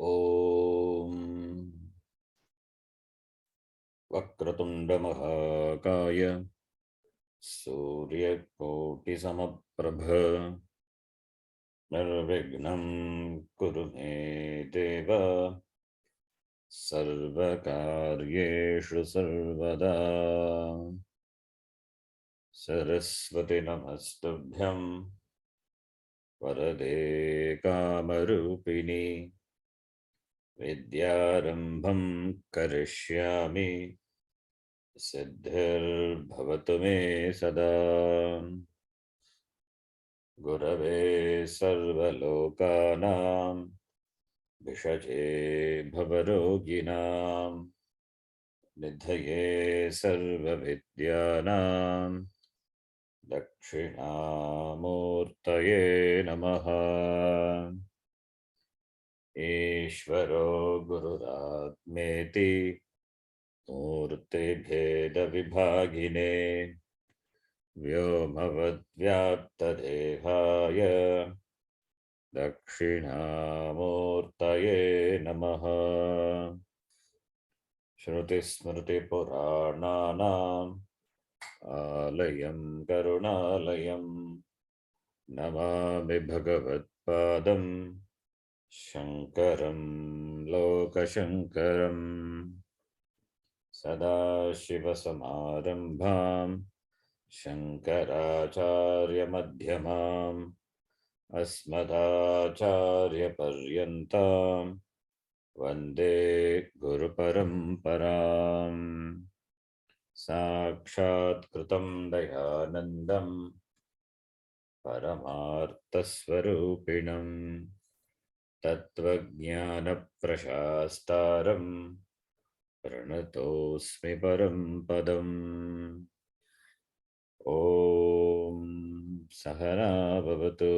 ॐ वक्रतुण्डमहाकाय सूर्यकोटिसमप्रभ निर्विघ्नं कुरु मे देव सर्वकार्येषु सर्वदा। सरस्वती नमस्तुभ्यं वरदे कामरूपिणी विद्यारम्भं करिष्यामि सिद्धिर्भवतु मे सदा। गुरवे सर्वलोकानां भिषजे भवरोगिणां निधये सर्वविद्यानां दक्षिणामूर्तये नमः। ईश्वरो गुरुरात्मेति मूर्तिभेदविभागिने व्योमवद्व्याप्तदेहाय दक्षिणामूर्तये नमः। श्रुतिस्मृतिपुराणानाम् आलयं करुणालयं नमामि भगवत्पादं शङ्करं लोकशङ्करम्। सदाशिवसमारम्भां शङ्कराचार्यमध्यमाम् अस्मदाचार्यपर्यन्तां वन्दे गुरुपरम्पराम्। साक्षात् कृतं दयानन्दं परमार्थस्वरूपिणं तत्त्वज्ञानप्रशास्तारं प्रणतोऽस्मि परं पदम्। ॐ सहना भवतु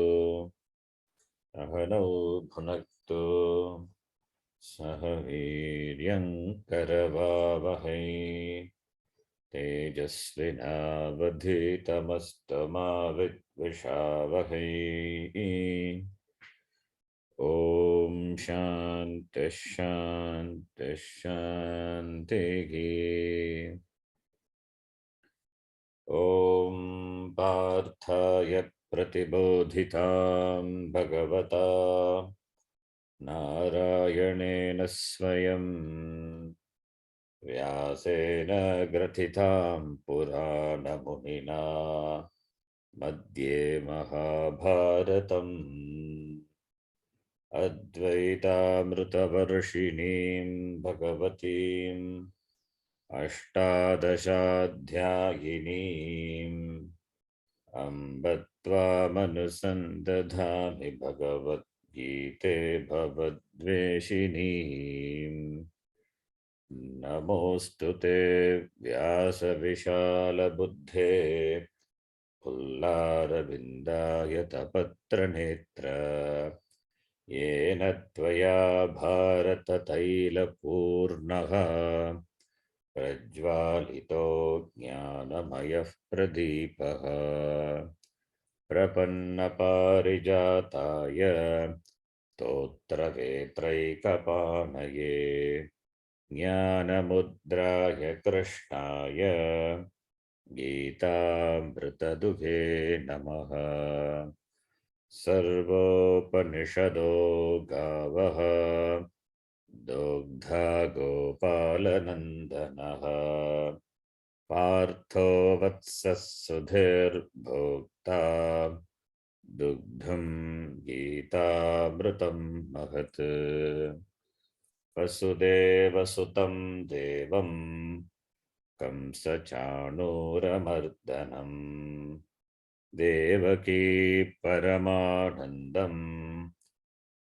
सहनौ भुनक्तु सह वीर्यं करवावहै तेजस्विनावधीतमस्तु मा विद्विषावहै। ॐ शान्तिः शान्तिः शान्तिः। ॐ पार्थाय प्रतिबोधितां भगवता नारायणेन स्वयं व्यासेन ग्रथितां पुराणमुनिना मध्ये महाभारतम् अद्वैतामृतवर्षिणीं भगवतीम् अष्टादशाध्यायिनीम् अम्ब त्वामनुसन्दधामि भगवद्गीते भवद्वेषिणीम्। नमोऽस्तु ते व्यासविशालबुद्धे पुल्लारविन्दायतपत्रनेत्र येन त्वया भारततैलपूर्णः प्रज्वालितो ज्ञानमयः प्रदीपः। प्रपन्नपारिजाताय स्तोत्रवेत्रैकपाणये ज्ञानमुद्राय कृष्णाय गीतामृतदुहे नमः। सर्वोपनिषदो गावः दुग्धा गोपालनन्दनः पार्थो वत्सः सुधीर्भोक्ता दुग्धं गीतामृतं महत्। वसुदेवसुतं देवं कंसचाणूरमर्दनं देवकी परमानन्दं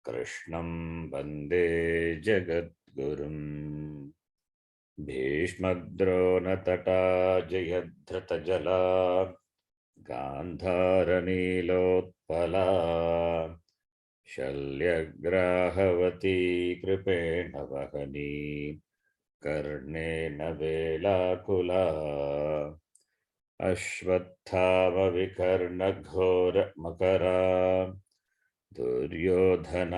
कृष्णं वन्दे जगद्गुरुम्। भीष्मद्रोणतटा जयद्रथजला गान्धारनीलोत्पला शल्यग्राहवती कृपेण वहनी कर्णेन वेलाकुला अश्वत्थामविकर्णघोरमकरा दुर्योधनावर्तिनी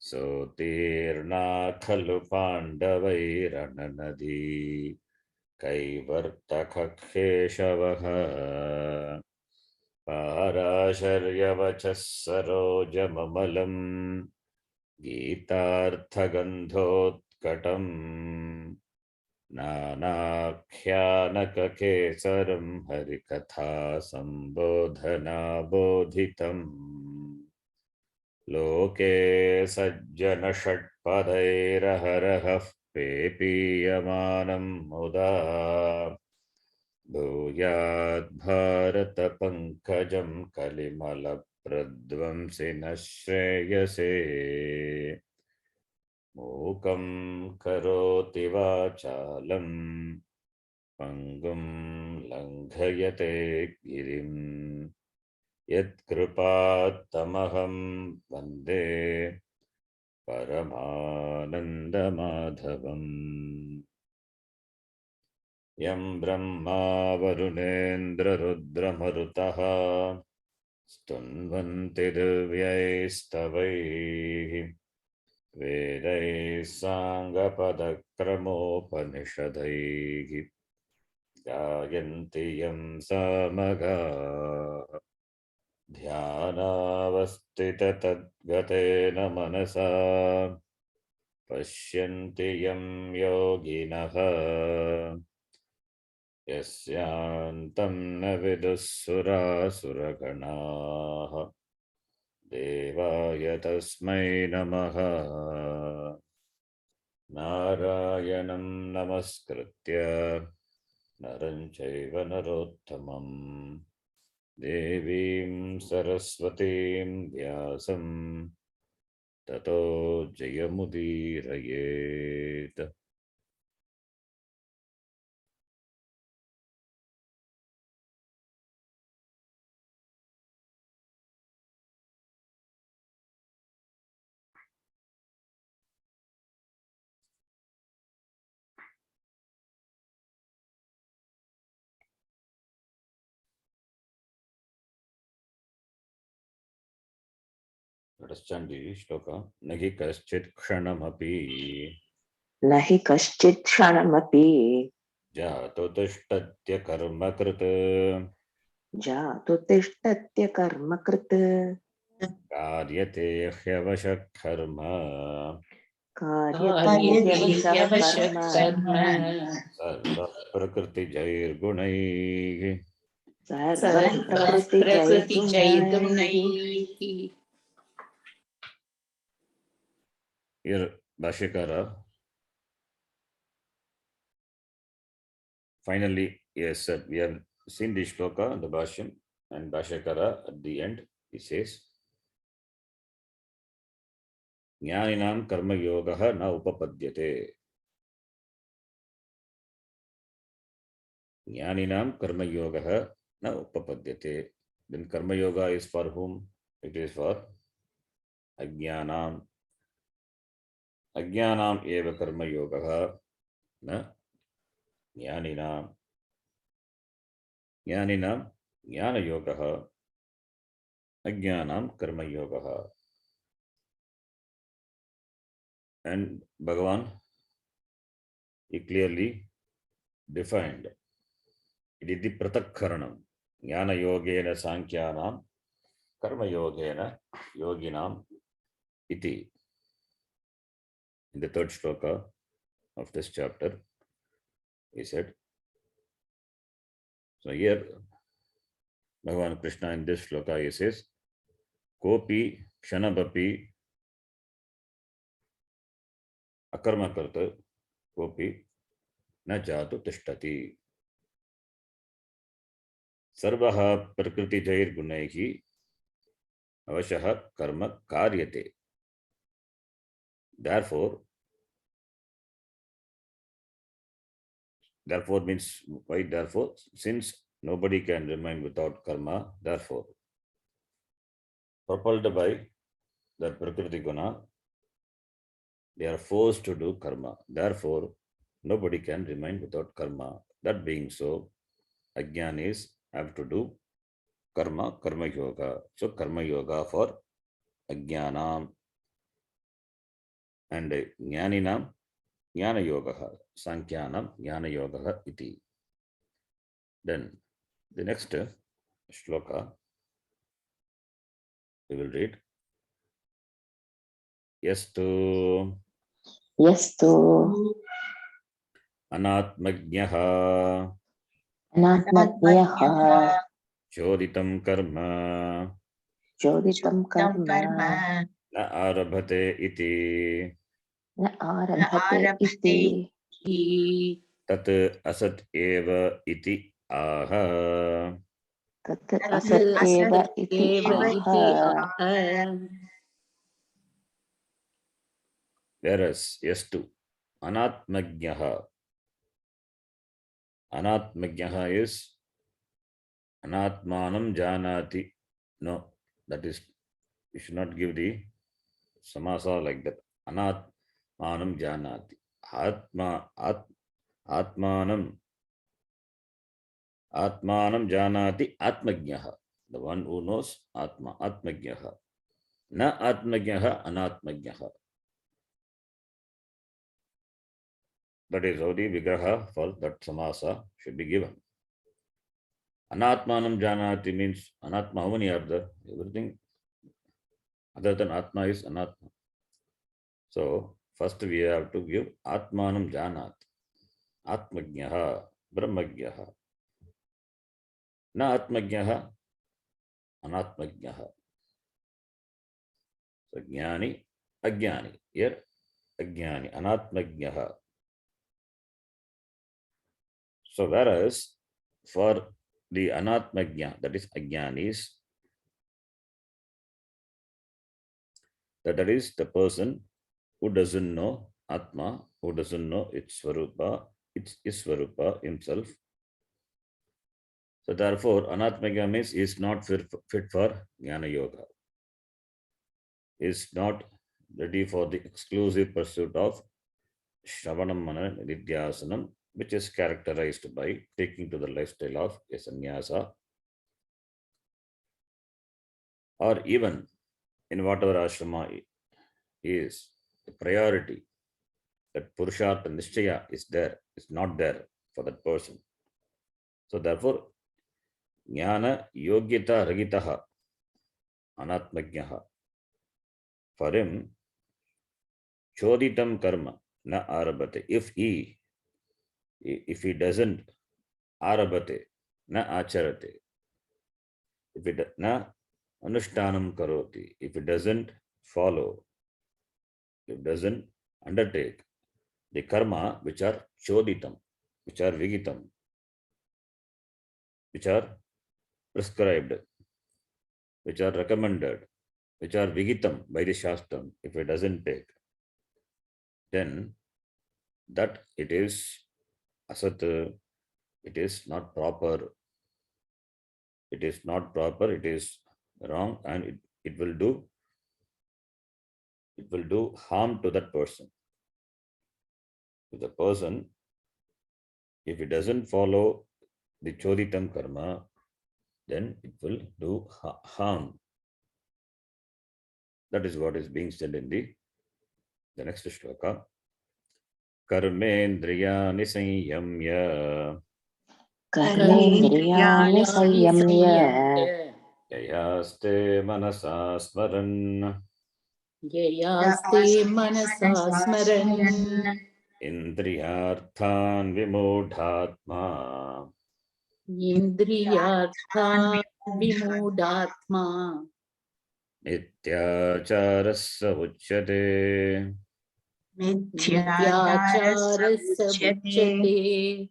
सोतीर्णा खलु पाण्डवैरणनदी कैवर्तककेशवः पाराशर्यवचः सरोजममलम् गीतार्थगन्धोत्कटम् नानाख्यानककेसरं हरिकथा सम्बोधनाबोधितम् लोके सज्जनषट्पदैरहरहः पेपीयमानं मुदा भूयाद्भारतपङ्कजं कलिमलप्रध्वंसिनः श्रेयसे मूकं करोति वाचालं पङ्गुं लङ्घयते गिरिं यत्कृपात्तमहं वन्दे परमानन्दमाधवम् यं ब्रह्मा वरुणेन्द्ररुद्रमरुतः स्तुन्वन्ति दिव्यैस्तवैः वेदैः साङ्गपदक्रमोपनिषदैः गायन्ति यं सामगाः ध्यानावस्थिततद्गतेन मनसा पश्यन्ति यं योगिनः यस्यान्तं न विदुः सुरासुरगणाः देवाय तस्मै नमः नारायणं नमस्कृत्य नरं चैव नरोत्तमं देवीं सरस्वतीं व्यासं ततो जयमुदीरयेत्। Understand the shloka. Nahi kaschit kshanamapi न हि कश्चित् क्षणमपि जातो तिष्ठत्य कर्मकृत् जातु तिष्ठत्य कर्मकृत् कार्यते ह्यवशः कर्म कार्यते ह्यवशः कर्म सर्वः प्रकृतिजैर्गुणैः सर्वः प्रकृतिजैर्गुणैः। Here Bhashyakara finally, yes, we have seen the shloka, the Bhashyam, and Bhashyakara at the end, he says, Jnaninam karma yogaha na upapadyate. Jnaninam karma yogaha na upapadyate. Then karma yoga is for whom? It is for ajnanam. Ajnanam eva karma yogaha na jnaninam. Jnaninam jnana yogaha ajnanam karma yogaha. And Bhagavan, he clearly defined it is the pratakkaranam. Jnana yogena sankhyanam karma yogena yoginam iti. In the third shloka of this chapter, he said, so here Bhagavan Krishna in this shloka he says, Kopi Kshanabhapi Akarmakarta Kopi Na Jatu Tishtati Sarvaha Prakriti Jair Gunaihi Avashaha Karma Karyate. Therefore means why therefore? Since nobody can remain without karma, therefore, propelled by the Prakriti Guna, they are forced to do karma. Therefore, nobody can remain without karma. That being so, ajnanis have to do karma, karma yoga. So karma yoga for ajnanam and jnaninam jnana yoga, sankyanam jnana yoga iti. Then the next shloka we will read. Yastu anatmajnah choditam karma चोदितं कर्म na arabhate iti न आरभते इति tat asat eva iti aha. तत् असत् एव इति आह Whereas yastu anatmajnah, anatmajnah is anatmanam janati. No, that is, you should not give the samasa like that. Anatmanam janati. Atmanam janati atmajnah. The one who knows atma, atmajnah. Na atmajnah, anatmajnah. That is how the vigraha for that samasa should be given. Anatmanam janati means anatma, how many are there? Everything other than atma is anatma. So first we have to give atmanam janati, atmajnah, brahmajnah. Na atmajnah, anatmajnah. So jnani, ajnani. Here ajnani, anatmajnah. So whereas for the anatmajna, that is ajnanis, that is the person who doesn't know atma, who doesn't know its swarupa, its swarupa himself. So therefore, anatmajna means is not fit for jnana yoga, is not ready for the exclusive pursuit of shravanam manana nidhyasanam, which is characterized by taking to the lifestyle of a sannyasa, or even in whatever ashrama is the priority, that purushartha nishchaya is there, is not there for that person. So therefore, jnana yogyata ragitaha anatmajnaha. For him, choditam karma na arabhate. If he doesn't arabhate, na acharate, if it na anushtanam karoti, if it doesn't follow, if it doesn't undertake the karma which are choditam, which are vigitam, which are prescribed, which are recommended, which are vigitam by the Shastram, if it doesn't take, then that it is asat, it is not proper, it is not proper, it is wrong, and it will do harm to that person. To the person, if it doesn't follow the choditam karma, then it will do harm. That is what is being said in the next shloka. Karmendriyani sanyamya कर्मेन्द्रियाणि संयम्य yayaste manasa smaran ययास्ते मनसा स्मरन् indriyarthan vimodhatma इन्द्रियार्थान् विमूढात्मा nityacharasya uchyate. मिथ्याचारः स उच्यते.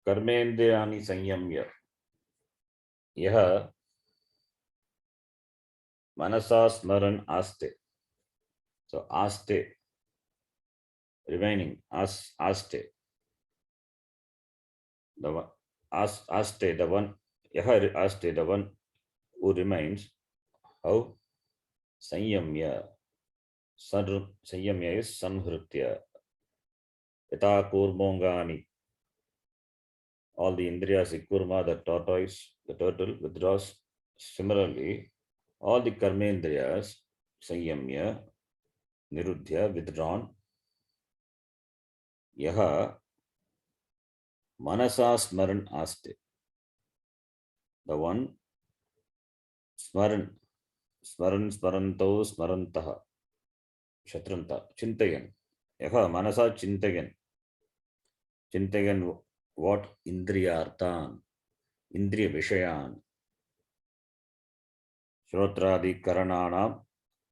कर्मेन्द्रियाणि संयम्य, यह मनसा स्मरण आस्ते. So aste, remaining aste, the one aste, the one yaha aste, the one who remains, how sanyamya. Sanyamya is Samhritya. Yata Kurmongani. All the Indriyas, the Kurma, the tortoise, the turtle withdraws. Similarly, all the Karmendriyas, Sanyamya, Nirudhya, withdrawn. Yaha Manasa Smaran Aste. The one Smaran, Smaranto, Smarantaha, Shatranta, Chintayan. Yaha Manasa Chintayan. Chintayan what? Indriyartan, Indriya Vishayan. Shrotradi Karananam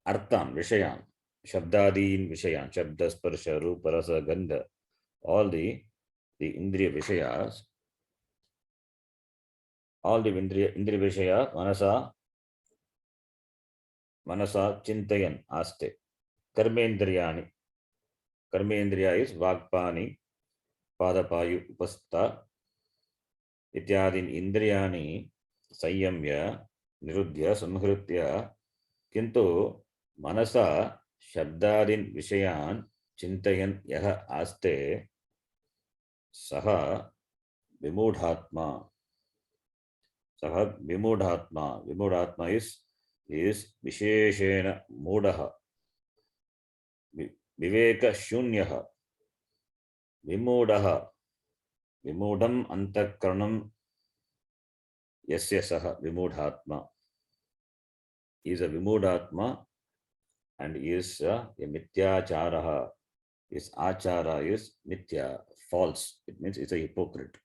Arthan Vishayan. Shabdadin Vishayan. Shabda Sparsha, Rupa, Rasa, Gandha. All the Indriya Vishayas. All the Indriya Vishaya, Manasa Chintayan Aste. Karmendriyani. Karmendriya is Vagpani, Padapayu, Upasta. Ityadin Indriyani, Sanyamya, Nirudhya, Samhritya. Kintu Manasa Shabdadin Vishayan Chintayan Yaha Aste Saha Vimudhatma. Saha Vimudhatma. Vimudhatma is Visheshena Mudaha. Viveka Shunyaha. Vimudaha. Vimudam Antakarnam Yasya Saha Vimudhatma. He is a Vimudhatma and he is a Mityacharaha. His achara is Mithya, false. It means it's a hypocrite.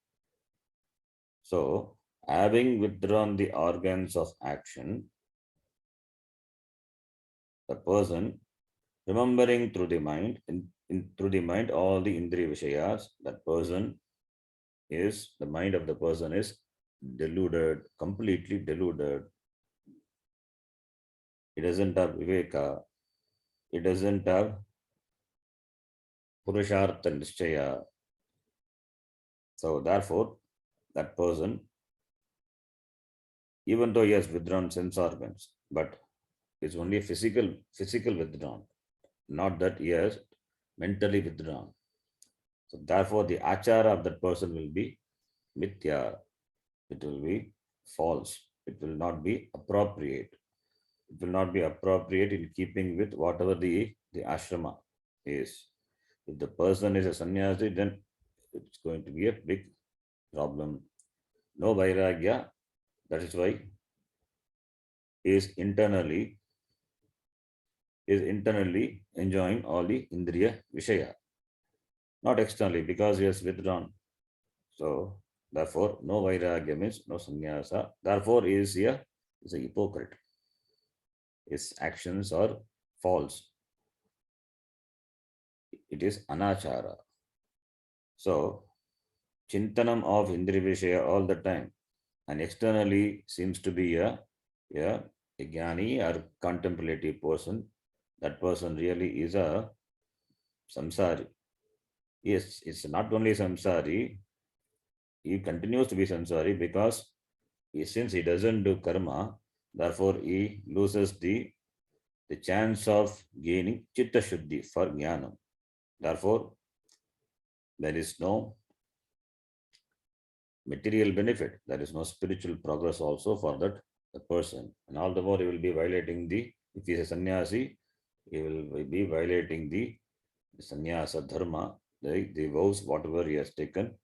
So, having withdrawn the organs of action, the person remembering through the mind, through the mind all the Indriya Vishayas, that person is, the mind of the person is deluded, completely deluded. It doesn't have Viveka, it doesn't have Purushartha Nishchaya. So therefore, that person, even though he has withdrawn sense organs, but it's only physical withdrawn, not that he has mentally withdrawn. So therefore, the achara of that person will be mithya. It will be false. It will not be appropriate. It will not be appropriate in keeping with whatever the ashrama is. If the person is a sannyasi, then it's going to be a big problem. No vairagya. That is why he is internally enjoying all the indriya vishaya, not externally, because he has withdrawn. So therefore, no vairagya means no sannyasa. Therefore, he is a hypocrite. His actions are false. It is anachara. So, chintanam of indriya vishaya all the time, and externally seems to be a jnani or contemplative person. That person really is a samsari. Yes, it's not only samsari, he continues to be samsari because since he doesn't do karma, therefore he loses the chance of gaining chitta shuddhi for jnanam. Therefore, there is no material benefit, there is no spiritual progress also for that person. And all the more he will be violating if he is a sannyasi, he will be violating the sannyasa dharma, the vows, whatever he has taken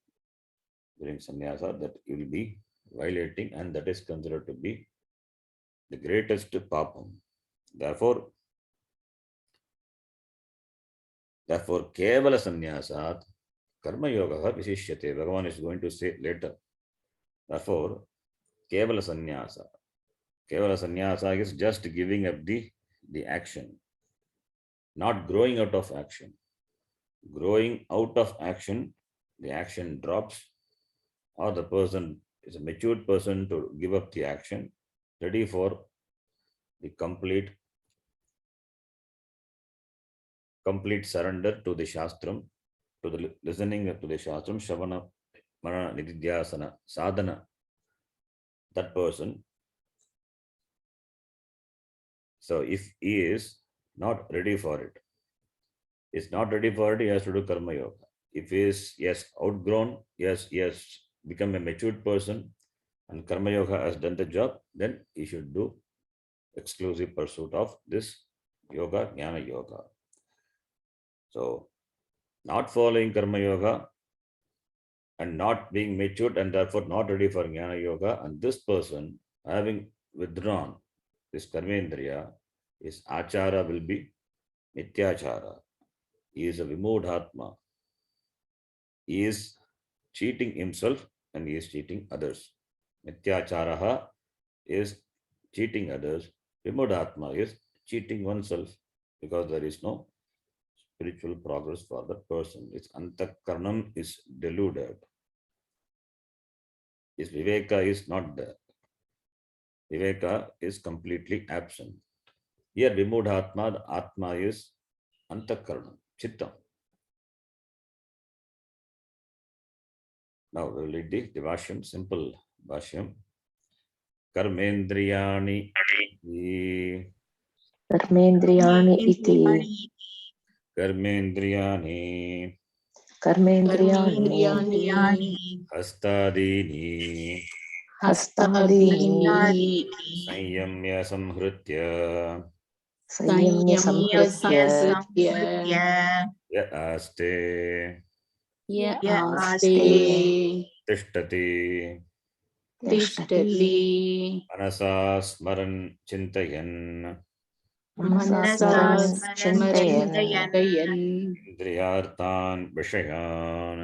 during sannyasa, that he will be violating, and that is considered to be the greatest papam. Therefore, kevala sannyasat karma yoga vishishyate. Bhagavan is going to say later. Therefore, kevala sannyasa is just giving up the action, not growing out of action. Growing out of action, the action drops, or the person is a matured person to give up the action, ready for the complete surrender to the Shastram, to the listening to the Shastram, Shavana, Marana, Nididhyasana, Sadhana. That person, so if he is not ready for it. Is not ready for it, he has to do karma yoga. If he is, yes, outgrown, yes, become a matured person, and karma yoga has done the job, then he should do exclusive pursuit of this yoga, jnana yoga. So, not following karma yoga and not being matured and therefore not ready for jnana yoga, and this person having withdrawn this karmendriya, his achara will be mityachara. He is a vimudhatma. He is cheating himself and he is cheating others. Mityacharaha is cheating others. Vimudhatma is cheating oneself because there is no spiritual progress for the person. Its antakaranam is deluded. His viveka is not there. Viveka is completely absent. Here Vimudhatma, the Atma is antakaranam, chittam. Now we will read the Bhashyam, simple Bhashyam. Karmendriyani कर्मेन्द्रियाणि इति Karmendriyani कर्मेन्द्रियाणि Hastadini हस्तादीनि Sanyamya Samhritya संयम्य संहृत्य Ya Aste आस्ते Tishtati तिष्ठति Manasa Smaran Chintayan मनसा मनसा स्मरन् चिन्तयन् स्मरन् Indriyartan Vishayan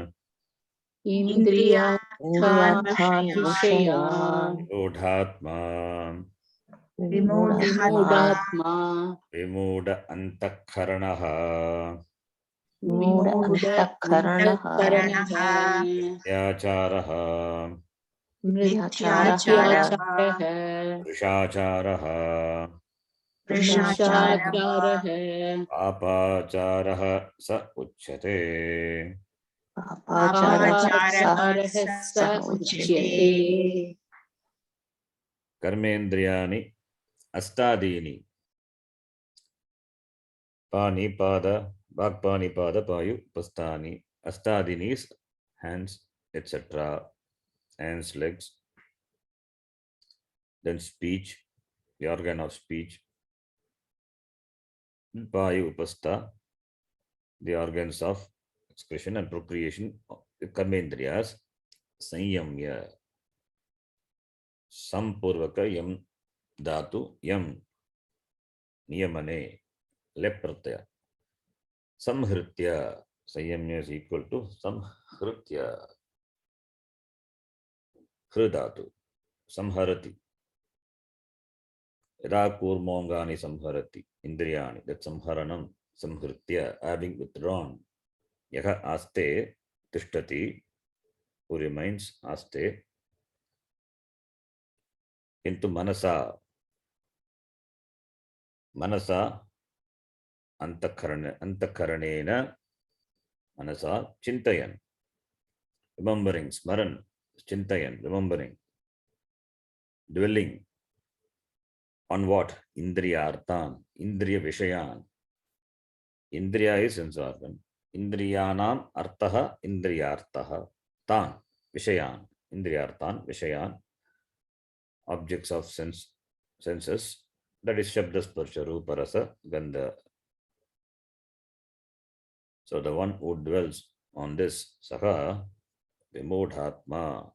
इन्द्रियार्थान् इन्द्रियार्थान् विषयान् विषयान् Udhatma विमूढात्मा Vimuda Antakaranaha विमूढ अन्तःकरणः अन्तःकरणः Yacharaha मिथ्याचारः मिथ्याचारः Vrishacharaha वृषाचारः Apacharaha Sa Uchyate पापाचारः पापाचारः स उच्यते Karmendriyani Astadini Pani Pada Bhagpani Pada Payu Pastani Astadini is hands, etc. Hands, legs. Then speech, the organ of speech. Payu Upasta, the organs of expression and procreation, the karmendriyas. Sanyamya Sampurvaka Yam Dhatu Yam Niyamane Lep Pratyaya Samhritya. Sanyamya is equal to Samhritya Hridatu Samharati Yada Kurmongani Samharati Indriyani, that Samharanam Samhritya, having withdrawn Yaha Aste Tishtati, who remains Aste into Manasa Antakaranena Manasa Chintayan, remembering, Smaran, Chintayan, remembering, dwelling on what? Indriyartan, Indriya Vishayan. Indriya is sense organ. Indriyanam Artaha Indriyartaha. Tan, Vishayan, Indriyartan, Vishayan, objects of senses, that is Shabda Sparsha Rupa Rasa Gandha. So the one who dwells on this Saha Vimudhatma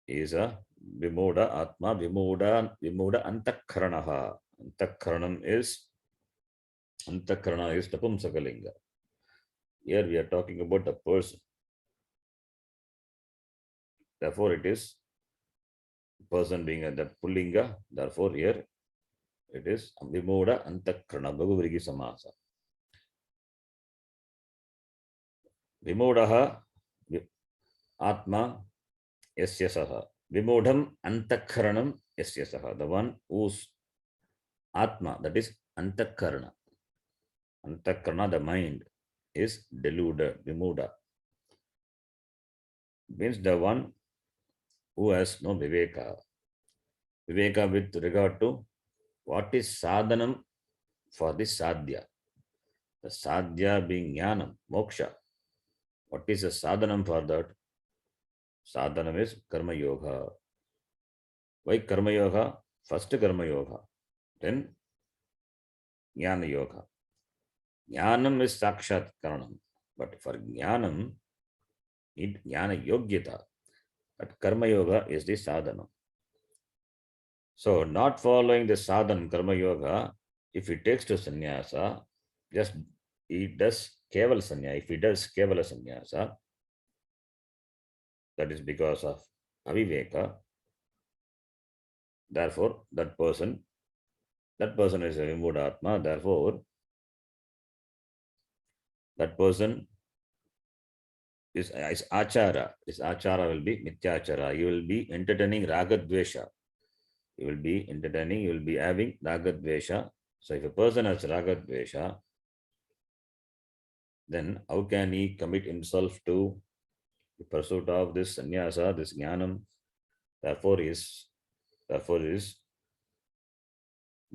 is a Vimuda Atma, Vimuda Antakaranaha. Antakaranam is Antakarana is Tapumsakalinga. Here we are talking about a person. Therefore, it is person being at the Pullinga. Therefore, here it is Vimuda Antakarana, Bhaguvrigi Samasa. Vimudaha Atma Yasya Saha. Vimudham Antakaranam Yasya Saha. The one whose Atma, that is Antakarana. Antakarana, the mind, is deluded, Vimuda. Means the one who has no Viveka. Viveka with regard to what is sadhanam for the sadhya. The sadhya being jnanam, moksha. What is the sadhanam for that? Sadhanam is karma yoga. Why karma yoga? First karma yoga, then jnana yoga. Jnanam is sakshat karanam, but for jnanam, need jnana yogyata. But karma yoga is the sadhana. So, not following the sadhana karma yoga, if he takes to sannyasa, just he does keval sannyasa. If he does kevala sannyasa, that is because of aviveka. Therefore, that person is a Vimbuddha-atma. Therefore, that person is achara. His achara will be mityachara. You will be entertaining ragadvesha. You will be entertaining, you will be having ragadvesha. So if a person has ragadvesha, then how can he commit himself to the pursuit of this sannyasa, this jnanam? Therefore is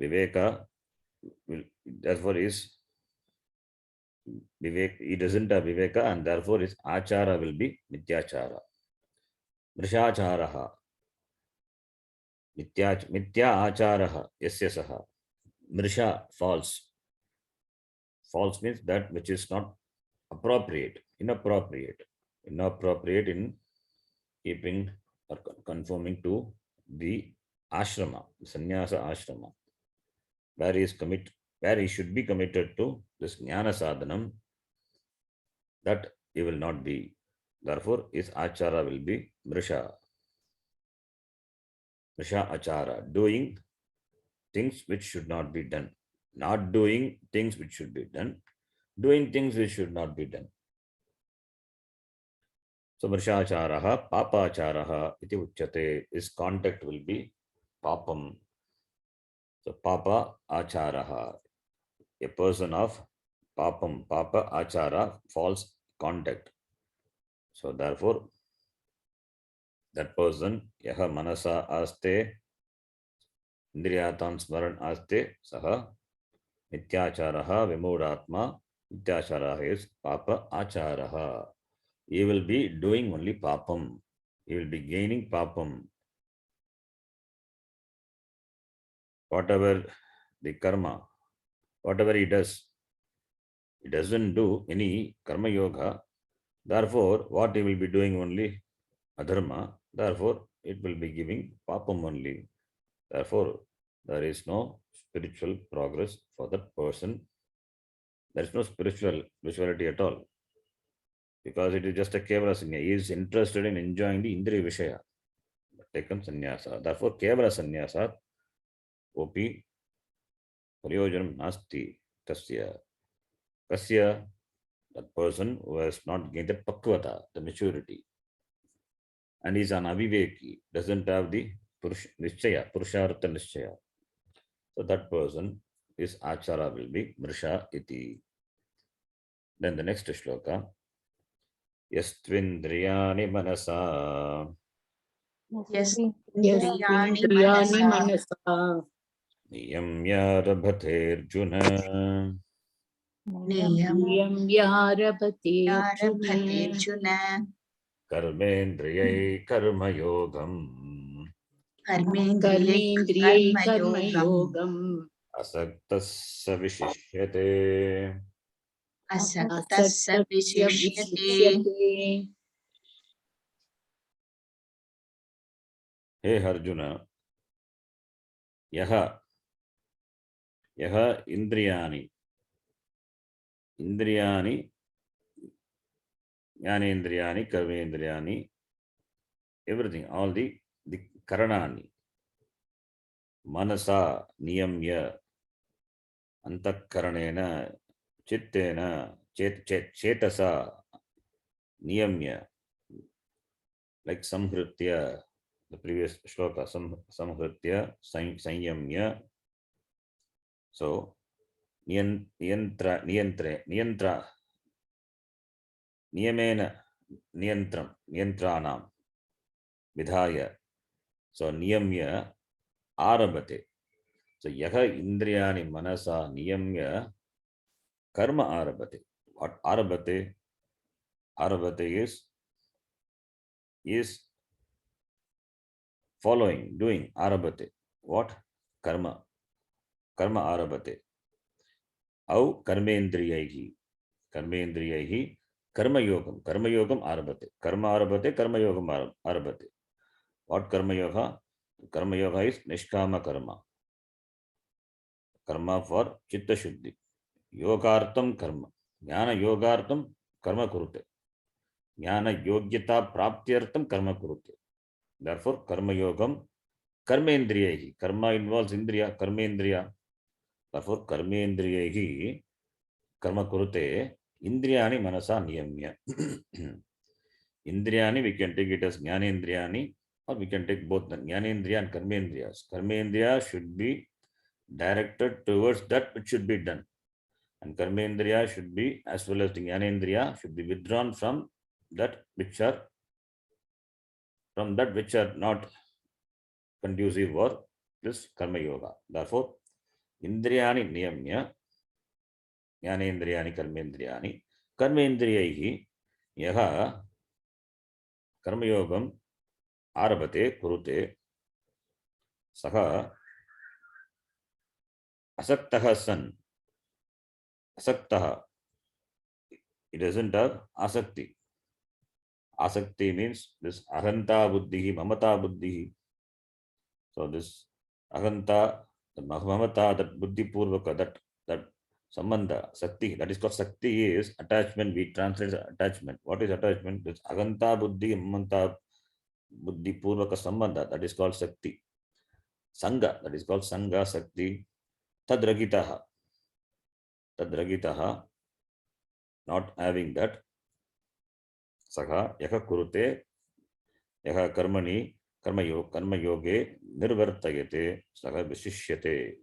viveka, therefore is vivek, he doesn't have viveka, and therefore his achara will be mityachara. Mrishacharaha. Mitya acharaha yasya saha. Mrisha, false. False means that which is not appropriate, inappropriate in keeping or conforming to the ashrama, sannyasa ashrama, where he should be committed to this jnana sadhanam, that he will not be. Therefore, his achara will be mrisha. Mrisha achara, doing things which should not be done, not doing things which should be done, doing things which should not be done. So, mrishacharaha, papacharaha, iti uchyate. His contact will be papam. So, papa acharaha, a person of papam, papa achara, false contact. So, therefore, that person, yaha manasa aste, indriyatan smaran aste, saha, mityacharaha, vimudhatma, mityacharaha is papa acharaha. He will be doing only papam. He will be gaining papam. Whatever the karma, whatever he does, he doesn't do any karma yoga. Therefore, what he will be doing only adharma. Therefore, it will be giving papam only. Therefore, there is no spiritual progress for that person. There is no spirituality at all. Because it is just a kevala sanya. He is interested in enjoying the indriya vishaya. Taken sannyasa. Therefore, kevala sannyasa opi prayojanam nasti tasya. Kasya, that person who has not gained the pakvata, the maturity, and is an aviveki, doesn't have the nishchaya, purushartha nishchaya. So that person, his achara will be mrisha iti. Then the next shloka, yastvindriyani manasa Yasindriyani manasa niyamya rabhaterjuna niyamyarabhate Arjuna karmendriyai karma yogam karmendriyai karma yogam asaktasya vishishyate. asaktasya vishishyate. vishishyate. Hey Arjuna, yaha indriyani, jnanendriyani, karmendriyani, everything, all the karanani, manasa niyamya, antakaranena, chittena, chetasa, niyamya, like samhritya, the previous shloka, samhritya, sanyamya. So, niyantra, niyamena, niyantranam, vidhaya. So, niyamya arabhate. So yaha indriyani manasa niyamya karma arabhate. What arabhate? Arabhate is following, doing arabhate. What? Karma. Karma arabhate. Au karmendriyaihi. Karmendriyaihi. Karma yogam. Karma yogam arabhate. Karma arabhate. Karma yogam arabhate. What karma yoga? Karma yoga is nishkama karma. Karma for chitta shuddhi. Yogartam karma. Jnana yogartam karma kurute. Jnana yogyata praptyartam karma kurute. Therefore, karma yogam karmendriyahi. Karma involves indriya, karmendriya. Therefore, karmendriyahi karma kurute indriyani manasa niyamya. Indriyani, we can take it as jnanendriyani, or we can take both the jnanendriya and karmendriyas. Karmendriya should be directed towards that which should be done. And karmendriya should be, as well as the jnanendriya, should be withdrawn from that which are not conducive for this karma yoga. Therefore, indriyani niyamya, jnanendriyani karmendriyani, karmendriyaihi yaha karma yogam arabhate kurute saha asaktaha san. Asaktaha, it doesn't have asakti. Asakti means this ahanta buddhi, mamata buddhi. So this ahanta, the mamata, that buddhi purvaka, that sambandha, sakti, that is called sakti is attachment. We translate attachment. What is attachment? This ahanta buddhi, mamata buddhi purvaka sambandha, that is called sakti. Sangha, that is called sangha, sakti. Tadragitaha. Tadragitaha, not having that. Saha yaka kurute yaha karmani karma yoge nirvartayate saha vishishyate.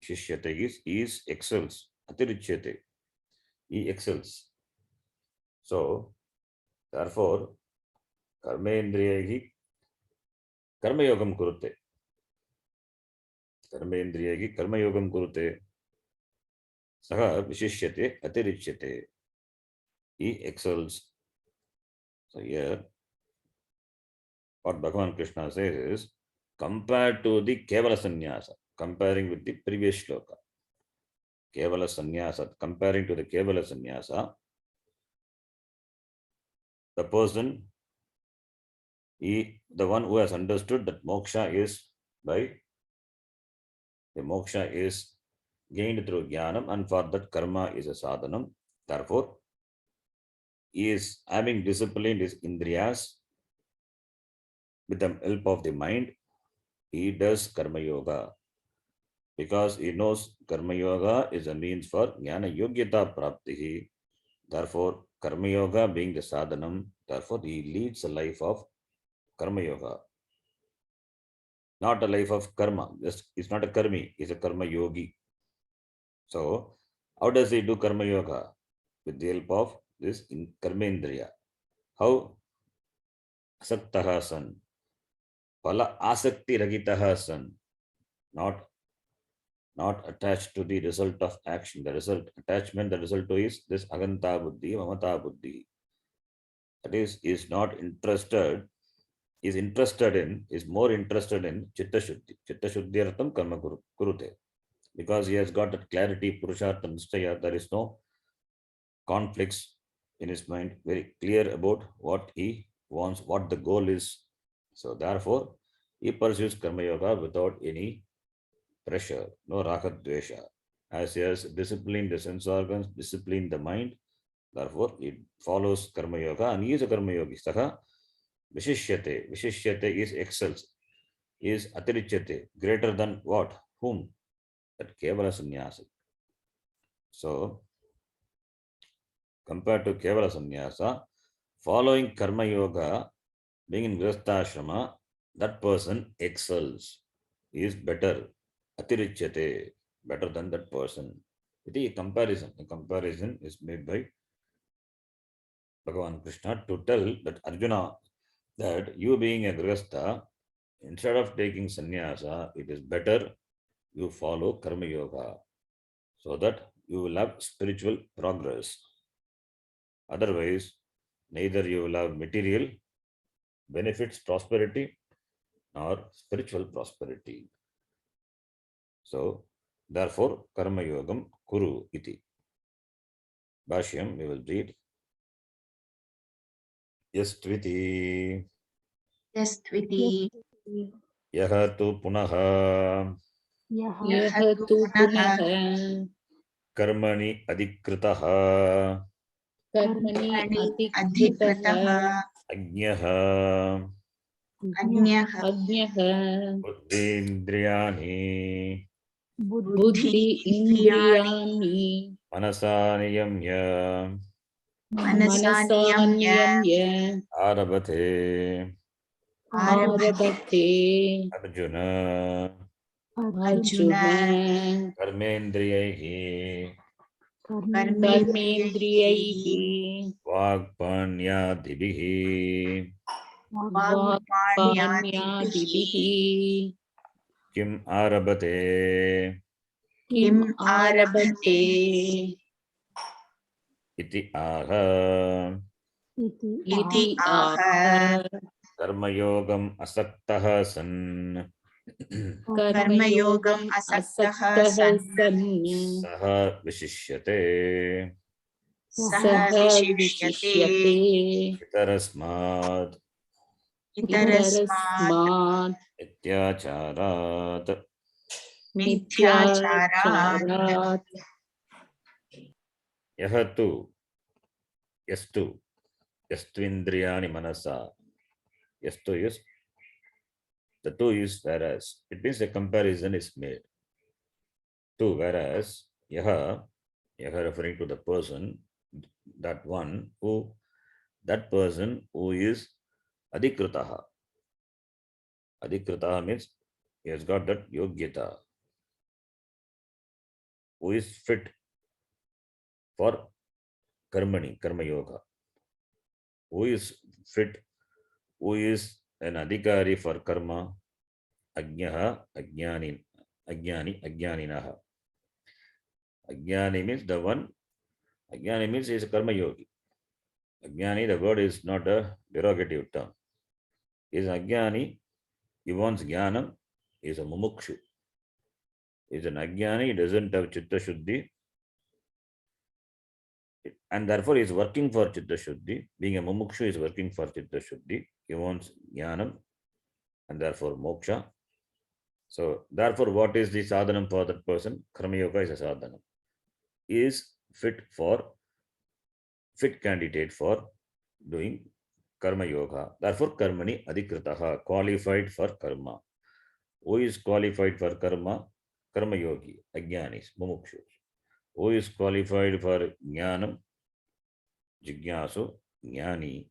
Vishishyate is excels. Atirichyate. He excels. So, therefore, karmendriyahi karma yogam kurute. Karmendriyahi karma yogam kurute. Saha vishishyate atirichyate. He excels. So here, what Bhagavan Krishna says is, compared to the Kevala Sannyasa, comparing with the previous shloka, Kevala Sannyasa, comparing to the Kevala Sannyasa, the person, the one who has understood that moksha is gained through jnanam, and for that karma is a sadhanam. Therefore, he is having disciplined his indriyas with the help of the mind. He does karma yoga because he knows karma yoga is a means for jnana yogyata praptihi. Therefore, karma yoga being the sadhanam, therefore he leads a life of karma yoga, not a life of karma. It's not a karmi, he's a karma yogi. So, how does he do karma yoga? With the help of this karmendriya. How? Asaktaha san. Phala asakti ragitaha san. Not attached to the result of action. The result is this aganta buddhi, mamata buddhi. That is not interested, is more interested in chitta shuddhi. Chitta shuddhi artham karma kurute. Because he has got that clarity, purushartha nishchaya, there is no conflicts in his mind, very clear about what he wants, what the goal is. So therefore, he pursues karma yoga without any pressure, no raga dvesha. As he has disciplined the sense organs, disciplined the mind, therefore he follows karma yoga and he is a karma yogi. Saha vishishyate. Vishishyate is excels, is atirichyate, greater than what? Whom? That kevala sannyasa. So, compared to kevala sannyasa, following karma yoga, being in grihastha, that person excels. He is better. Atirichyate, better than that person. It is a comparison. The comparison is made by Bhagavan Krishna to tell that Arjuna that you being a grihastha, instead of taking sannyasa, it is better you follow Karma Yoga so that you will have spiritual progress. Otherwise, neither you will have material benefits, prosperity, nor spiritual prosperity. So, therefore, Karma Yogam Kuru iti. Bhashyam, we will read. Yastviti यस्त्विति yaha tu punaha यः तु पुनः karmani adikritaha कर्मणि अधिकृतः ajnaha अन्यः अज्ञः buddhendriyani बुद्धि इन्द्रियाणि manasa niyamya मनसा नियम्य मनसान्यम्य arabate आरभते arjuna Arjun karmendriyaihi कर्मेन्द्रियैः vagpanyadibihi वाक्पाण्यादिभिः kim arabate किम् आरभते iti aha इति आह कर्मयोगम असक्तः सन् कर्मयोगम् असक्तः सन् सः विशिष्यते सः विशिष्यते इतरस्मात् इतरस्मात् इत्याचारात् मिथ्याचारात् यः तु यस्तु यस्त्विन्द्रियाणि मनसा यस्तु is the two is whereas it means a comparison is made to whereas yaha referring to the person that person who is adikritaha means he has got that yogyata who is fit for karma yoga who is fit who is an adhikari for karma ajnani ajnani means the one ajnani means he is a karma yogi ajnani the word is not a derogative term he is ajnani he wants jnanam he is a mumukshu he is an ajnani he doesn't have chitta shuddhi and therefore he is working for chitta shuddhi being a mumukshu is working for chitta shuddhi he wants jnanam and therefore moksha. So therefore what is the sadhanam for that person? Karma yoga is a sadhanam. He is fit candidate for doing karma yoga. Therefore karmani adhikritaha, qualified for karma. Who is qualified for karma? Karma yogi, ajnanis, mumukshus. Who is qualified for jnanam? Jignasu, jnani.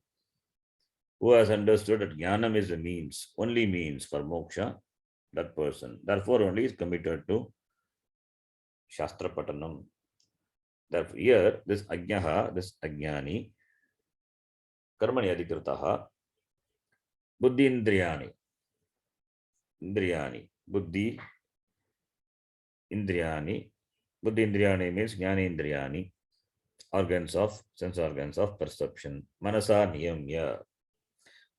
Who has understood that jnanam is the means, only means for moksha, that person. Therefore, only is committed to Shastra Patanam. Therefore, here, this ajnaha, this ajnani, karmani adhikritaha, buddhi indriyani, buddhi indriyani means jnani indriyani, sense organs of perception, manasa niyamya,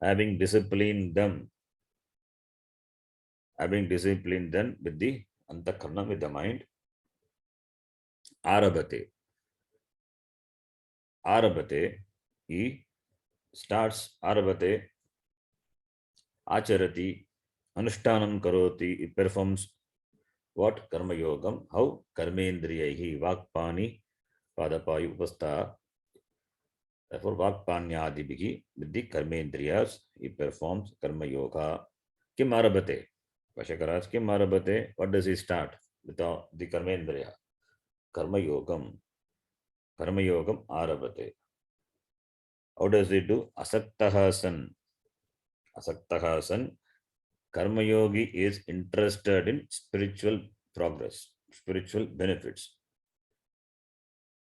having disciplined them with the antakarna, with the mind. Arabate, he starts arabate, acharati, anushtanam karoti, he performs what? Karma yogam. How? Karmendriyahi, vakpani, padapayu, upastha. Therefore, vakpanyadibhi, with the karmendriyas, he performs karma yoga. Kim arabate? Vashakaras, kim arabate? What does he start with the karmendriya? Karma yogam arabate. How does he do? Asaktaha san. Karma yogi is interested in spiritual progress, spiritual benefits.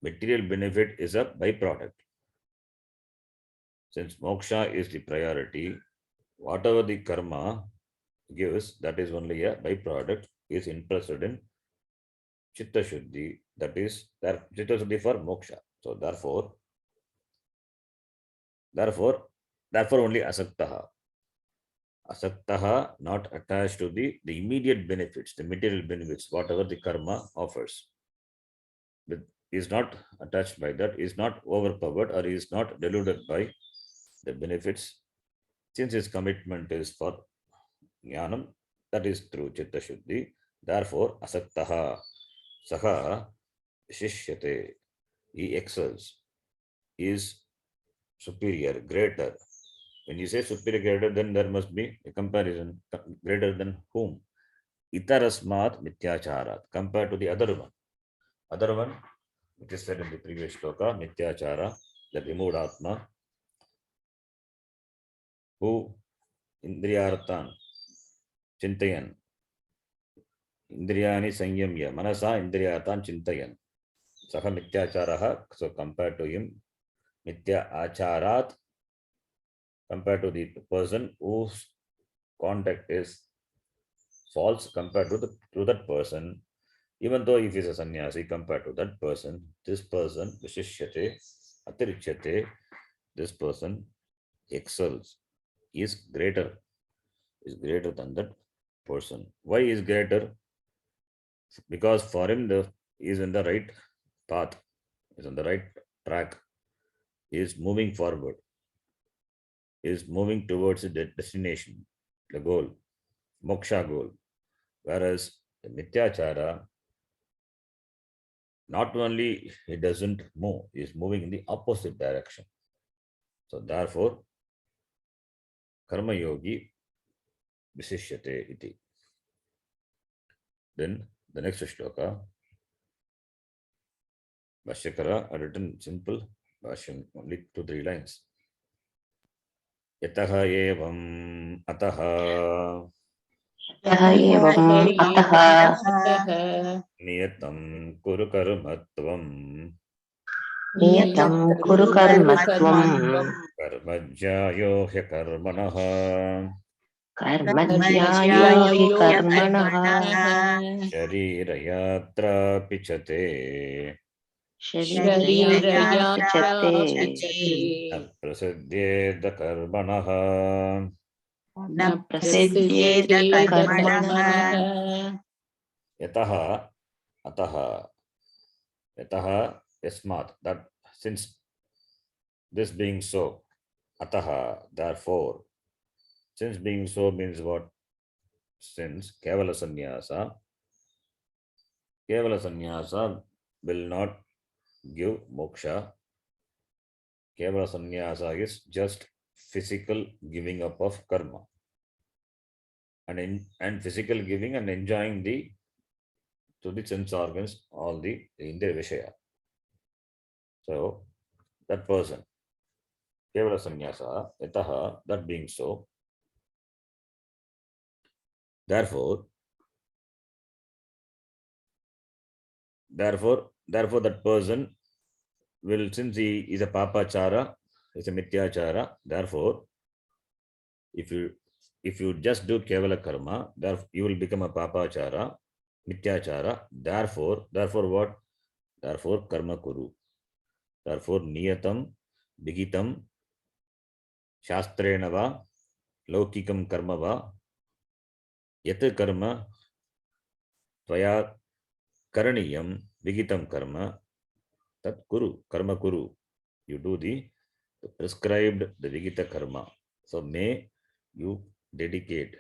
Material benefit is a byproduct. Since moksha is the priority, whatever the karma gives, that is only a byproduct. is interested in Chitta Shuddhi, that is that Chitta Shuddhi for moksha. So therefore only asaktaha. Asaktaha, not attached to the immediate benefits, the material benefits, whatever the karma offers. But is not attached by that, is not overpowered or is not deluded by the benefits, since his commitment is for jnanam, that is through Chitta Shuddhi. Therefore, asaktaha, saha, shishyate, he excels, is superior, greater. When you say superior, greater, then there must be a comparison. Greater than whom? Itarasmat mityacharat, compared to the other one. Other one, which is said in the previous shloka, mityachara, the removed atma, who indriyartan, chintayan, indriyani sanyamya, manasa indriyartan chintayan. Saha mityacharaha, so compared to him, mitya acharat, compared to the person whose conduct is false compared to that person, even though if he is a sannyasi compared to that person, this person vishishyate, atirichyate, this person excels, is greater than that person. Why is greater? Because for him he is in the right path, is on the right track, is moving forward, is moving towards the destination, the goal, moksha goal. Whereas the mityachara, not only he doesn't move, he is moving in the opposite direction. So therefore, karma yogi visishyate iti. Then the next shloka, Bhashyakara are written simple, Bhashyam only 2-3 lines. Yataha evam ataha यः एवम् अतः niyatam kuru karmatvam नियतं कुरु कर्म त्वम् karmajyayo hyakarmanaha कर्मज्ञायो हि कर्मणः sharirayatra pichate शरीरयात्रापचते प्रसिद्ध्येद कर्मणः न प्रसिद्ध्येद कर्मणः यतः अतः यतः यस्मात्, that since this being so, atah, therefore, since being so means what? Since kevala sannyasa will not give moksha. Kevala sannyasa is just physical giving up of karma, and physical giving and enjoying to the sense organs, all the indriya vishaya. So that person, kevala sannyasa, yataha, that being so, therefore that person will, since he is a papachara, is a mityachara, therefore if you just do kevala karma, therefore you will become a papachara, mityachara. Therefore what? Therefore karma kuru. Therefore niyatam vigitam shastrena va laukikam karma va yat karma tvaya karaniyam vigitam karma tat kuru, karma kuru. You do the prescribed, the vigita karma. So may you dedicate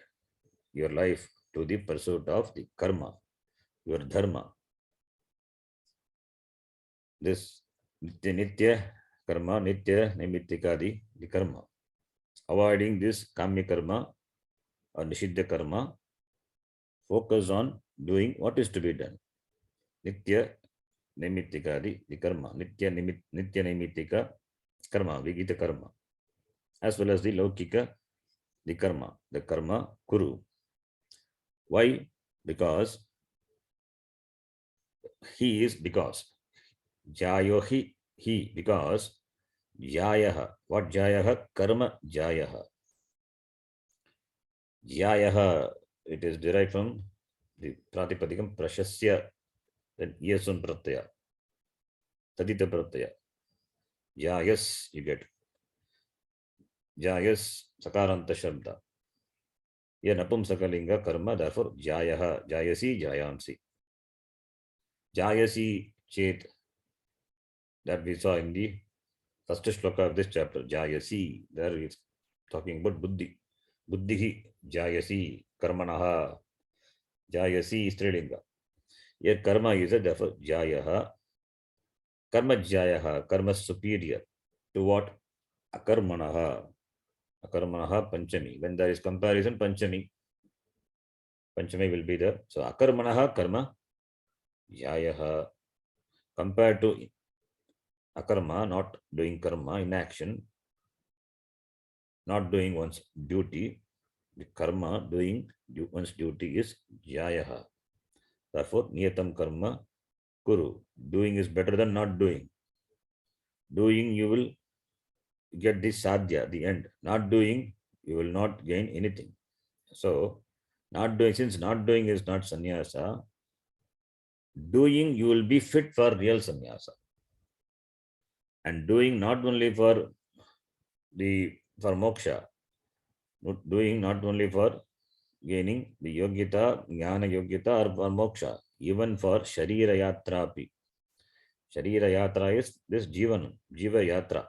your life to the pursuit of the karma, your dharma. This nitya karma, nitya nimittikadi, the karma. Avoiding this kamya karma or nishiddha karma, focus on doing what is to be done. Nitya nimittikadi, the karma. Nitya nimittika karma, vigita karma. As well as the laukika, the karma kuru. Why? Because he is, because jayohi, he, because jayaha, what jayaha? Karma jayaha. Jayaha, it is derived from the pratipadikam prashasya, then yesun pratyaya, tadita pratyaya. Jayas, you get. Jayas, sakaranta shabda. Ye napumsakalinga karma, therefore jayaha, jayasi, jayansi. Jayasi chet, that we saw in the first shloka of this chapter. Jayasi, there it's talking about buddhi. Buddhihi, jayasi, karmanaha, jayasi, strilinga. Here karma is a, therefore jayaha, karma jayaha, karma superior to what? Akarmanaha. Akarmanaha panchami. When there is comparison, panchami will be there. So akarmanaha karma jayaha, compared to akarma, not doing karma, inaction, not doing one's duty. The karma, doing one's duty, is jayaha. Therefore, niyatam karma kuru. Doing is better than not doing. Doing, you will get the sadhya, the end. Not doing, you will not gain anything. So, not doing, since not doing is not sannyasa, doing, you will be fit for real sannyasa. And doing not only for moksha, doing not only for gaining the yogyata, jnana yogyata, or for moksha, even for sharira yatra api. Sharira yatra is this jiva yatra,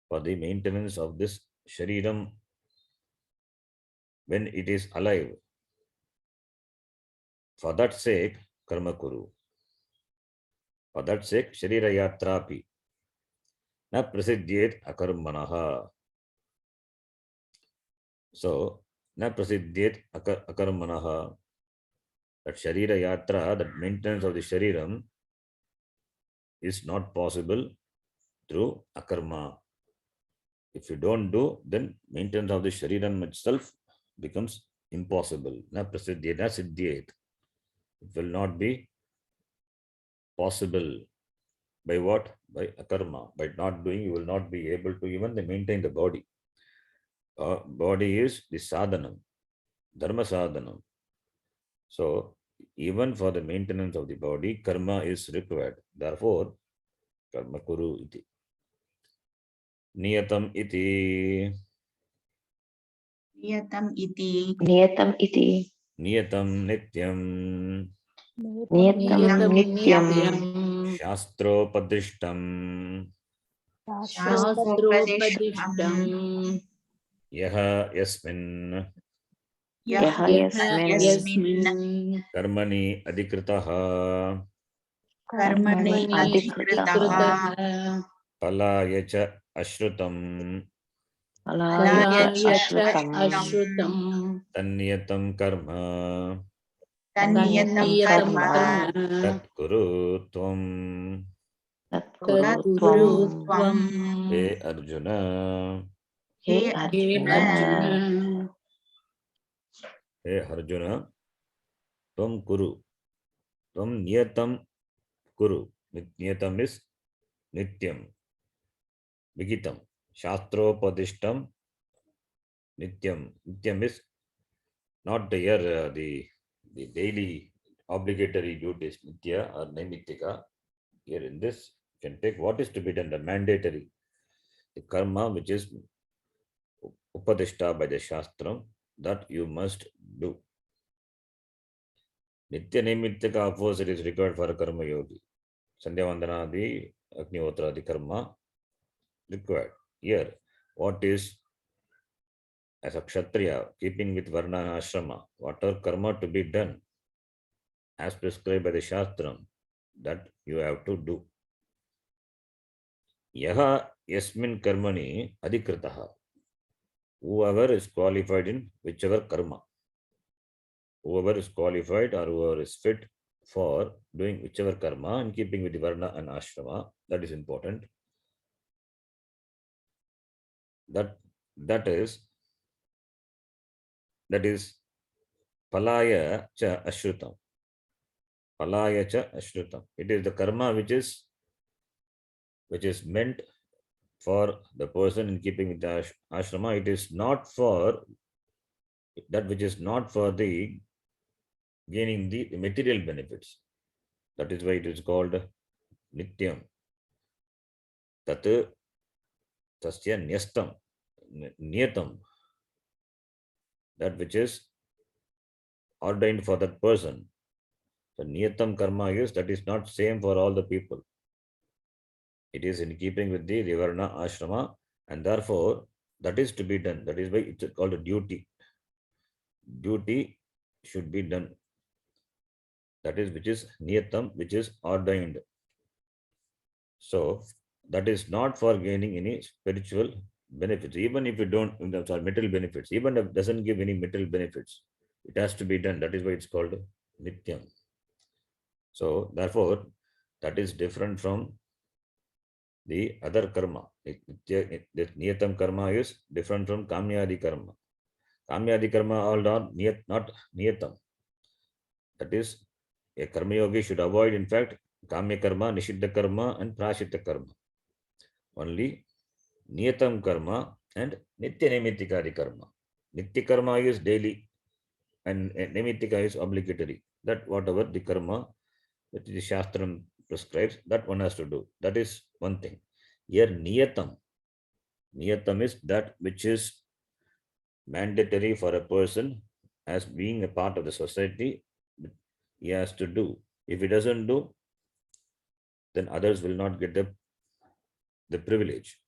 for the maintenance of this shariram when it is alive. For that sake, karma kuru. For that sake, sharira yatra api. Na prasiddhyet akarmanaha. So, na prasiddhyet akarmanaha. That sharira yatra, that maintenance of the shariram, is not possible through akarma. If you don't do, then maintenance of the shariram itself becomes impossible. Na prasiddhyet, na siddhyet. It will not be possible. By what? By akarma. By not doing, you will not be able to even maintain the body. Body is the sadhanam, dharma sadhanam. So, even for the maintenance of the body, karma is required. Therefore, karma kuru iti. Niyatam iti. Niyatam iti. Niyatam iti. Niyatam nityam. Niyatam nityam. Shastropadrishtam. Shastropadishtam. Yaha yasmin. Yaha Yasmin. Karmani adhikritaha. Karmani adhikritaha. Palaya cha ashrutam. Palaya cha Ashrutam. ashrutam. Tanniyatam karma. Tanniyatam karma. Tat kuru tvam. Tat Tat kuru kuru tvam. tvam. He Arjuna. He He Arjuna. Arjuna. He Arjuna. Tvam kuru. Tvam niyatam kuru. Niyatam is nityam. Vigitam. Shastropadishtam. Nityam. Nityam is not here the daily obligatory duties, nitya or naimittika. Here in this, you can take what is to be done, the mandatory, the karma which is upadishta by the shastram, that you must do. Nitya naimittika opposite is required for a karma yogi. Sandhya vandanadi, agnihotra, the karma required. Here, what is as a kshatriya, keeping with varna and ashrama, whatever karma to be done as prescribed by the shastram, that you have to do. Yaha yasmin karmani adhikritaha. Whoever is qualified in whichever karma, whoever is qualified or whoever is fit for doing whichever karma in keeping with the varna and ashrama, that is important. That is palaya cha ashrutam. Palaya cha ashrutam. It is the karma which is meant for the person in keeping with the ashrama. It is not for that which is not for the gaining the material benefits. That is why it is called nityam. Tat tasya nyastam, niyatam, that which is ordained for that person. The niyatam karma is that is not same for all the people. It is in keeping with the Varna ashrama, and therefore that is to be done. That is why it's called a duty. Duty should be done. That is which is niyatam, which is ordained. So that is not for gaining any spiritual benefits. Even if you don't, sorry, material benefits, even if it doesn't give any material benefits, it has to be done. That is why it's called nityam. So therefore, that is different from the other karma. The niyatam karma is different from kamyadi karma. Kamyadi karma all are not niyatam. That is, a karma yogi should avoid, in fact, kamya karma, nishiddha karma, and prashita karma. Only niyatam karma and nitya naimittikadi karma. Nitya karma is daily, and naimittika is obligatory. That whatever the karma that the Shastram prescribes, that one has to do. That is one thing. Here, niyatam. Niyatam is that which is mandatory for a person as being a part of the society. He has to do. If he doesn't do, then others will not get the privilege.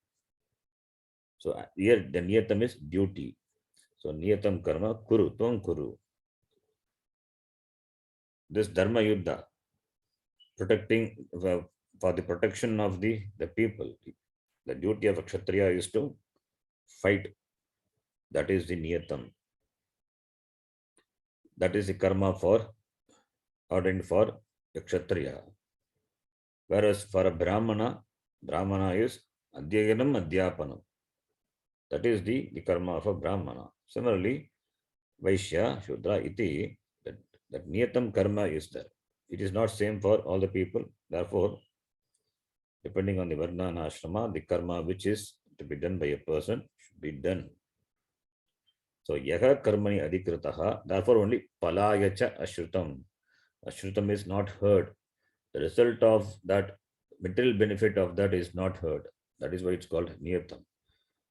So here the niyatam is duty. So niyatam karma kuru, tvam kuru. This dharma yuddha, protecting for the protection of the people. The duty of a kshatriya is to fight. That is the niyatam. That is the karma for ordained for a kshatriya. Whereas for a brahmana is adhyayanam adhyapanam. That is the karma of a brahmana. Similarly, Vaishya, Shudra, iti, that niyatam karma is there. It is not same for all the people. Therefore, depending on the varna and ashrama, the karma which is to be done by a person should be done. So, yaha karmani adhikritaha, therefore only palayacha ashrutam. Ashrutam is not heard. The result of that material benefit of that is not heard. That is why it's called niyatam.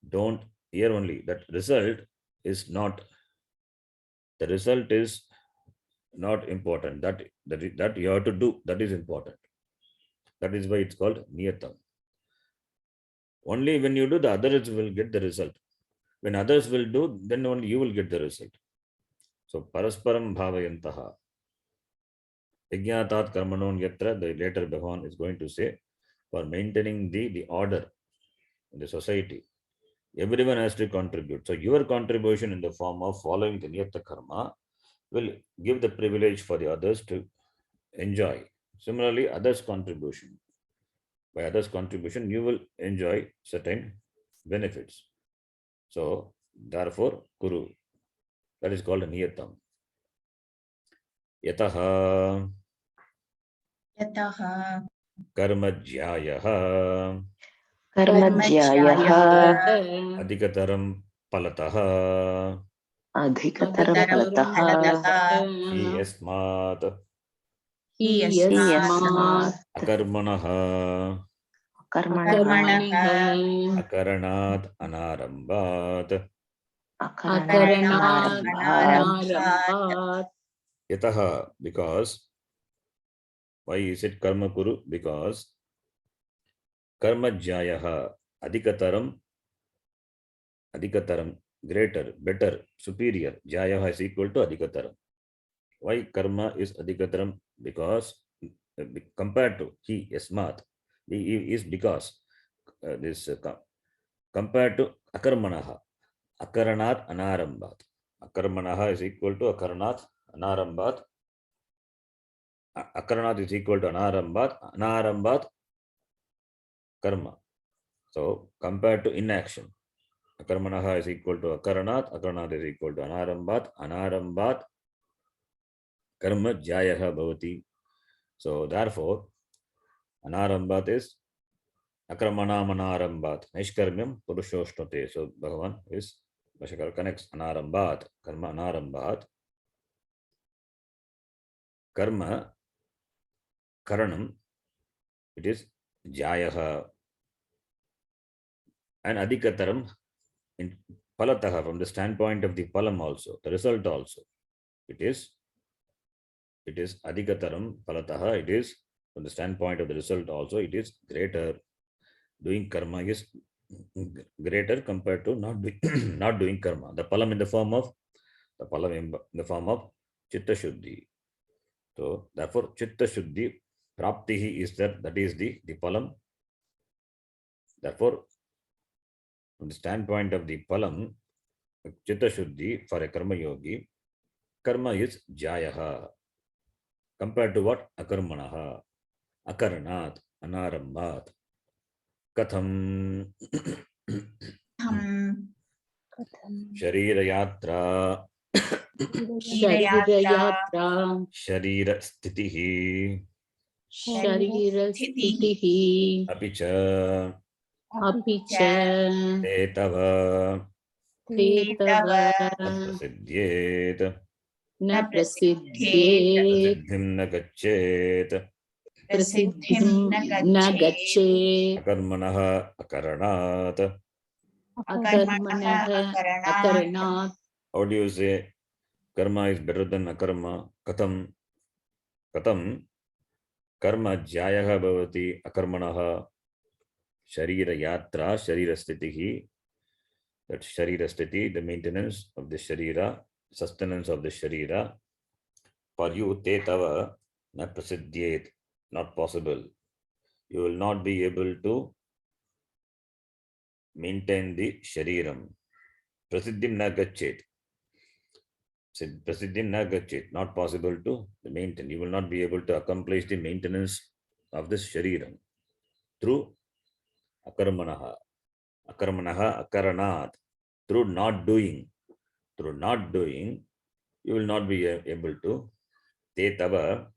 Don't hear only. That result is not, the result is not important. That you have to do, that is important. That is why it's called niyatam. Only when you do, the others will get the result. When others will do, then only you will get the result. So parasparam bhavayantaha. Yajnatat karmanon yatra, the later Bhagavan is going to say, for maintaining the order in the society, everyone has to contribute. So your contribution in the form of following the niyata karma will give the privilege for the others to enjoy. Similarly, others' contribution. By others' contribution, you will enjoy certain benefits. So, therefore, kuru. That is called a niyatam. Yataha Yataha karma jyayaha कर्मज्यायः adhikataram palataha अधिकतरं फलतः hi yasmat यस्मात् akarmanaha कर्मणः akaranat anarambat. अकरणात् Yataha, because, why is it karma kuru? Because karma jyayaha adhikataram, greater, better, superior. Jyayaha is equal to adhikataram. Why karma is adhikataram? Because compared to he, yasmat, he is because this compared to akarmanaha, akaranat anarambat. Akarmanaha is equal to akaranat anarambat. Akaranat is equal to anarambat karma. So compared to inaction, akarmanaha is equal to akaranat is equal to anarambat karma jayaha bhavati. So therefore, anarambat is akramanamanarambat, nishkarmyam purushoshnate. So Bhagavan is Bhashakara connects anarambat, karma anarambat. karma, karanam, it is jayaha. And adhikataram in palataha, from the standpoint of the palam also, the result also. It is adhikataram palataha, it is from the standpoint of the result also, it is greater. Doing karma is greater compared to not doing not doing karma. The palam in the form of chitta shuddhi. So therefore chitta shuddhi praptihi is that is the palam. Therefore, from the standpoint of the palam, chitta shuddhi for a karma yogi, karma is jayaha compared to what? Akarmanaha, akaranat, anarambhat. Katham Sharira Yatra Sharirayatra Sharira Sthitihi Sharirasthitihi Apicha Apicha Tetava Tetava Prasidyet Na prasiddhyet Prasiddhim Nagachet Prasiddhim Na gachet Akarmanaha Akaranat. Akarmanaha Akaranat. How do you say karma is better than akarma? Katham karma jayaha bhavati akarmanaha sharira yatra sharira sthitihi. That sharira sthiti, the maintenance of the sharira, sustenance of the sharira. For you, te tava na prasidyet, not possible. You will not be able to maintain the shariram. Prasiddhim na gachet. Prasiddhim na gachet, not possible to maintain. You will not be able to accomplish the maintenance of this shariram through akarmanaha. Akarmanaha akaranat. Through not doing, you will not be able to. Te tava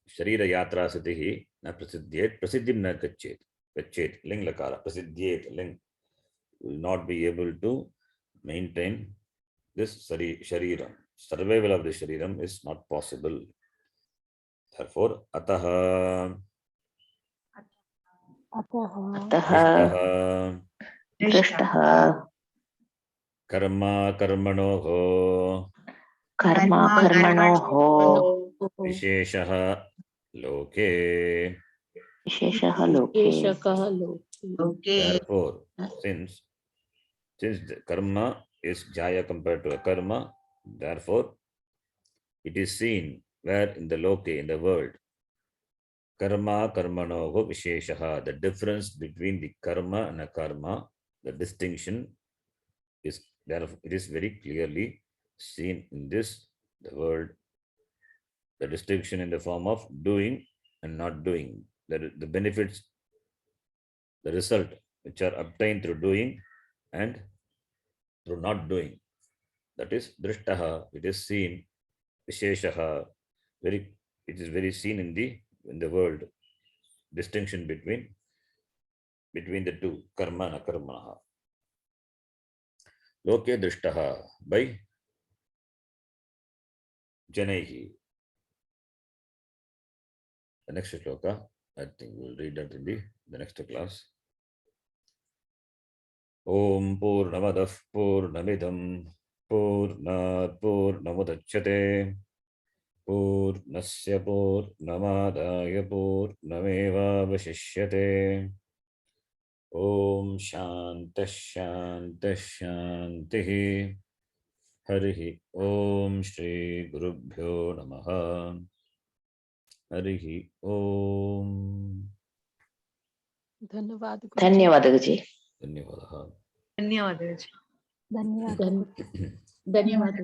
sharira yatra satihi na prasidyet prasiddhim na gachet. Gachet, ling lakara, prasidyet, ling. You will not be able to maintain this shariram. Survival of the shariram is not possible. Therefore, ataha दृष्टः karma karmanoho कर्मणोः visheshaha loke. विशेषः लोके Eshakaha loke. Therefore, since the karma is jaya compared to akarma, therefore it is seen where in the loke, in the world, karma karmanoho visheshaha, the difference between the karma and akarma, the distinction is there. It is very clearly seen in this the world, the distinction in the form of doing and not doing, the benefits, the result which are obtained through doing and through not doing. That is drishtaha, it is seen, visheshaha, it is very seen in the world, distinction between the two, karma and akarmanaha. Loke drishtaha by janaihi. The next shloka, I think we'll read that in the next class. Om Purnamadah Purnamidam Purnat Purnamudachyate Purnasya Purnamadaya Purnameva Vashishyate. Om Shantah Shantah Shantihi. Harihi Om Shri Gurubhyo Namaha. Harihi Om. धन्यवाद धन्यवादः धन्यवादः. धन्यवादः धन्यवाद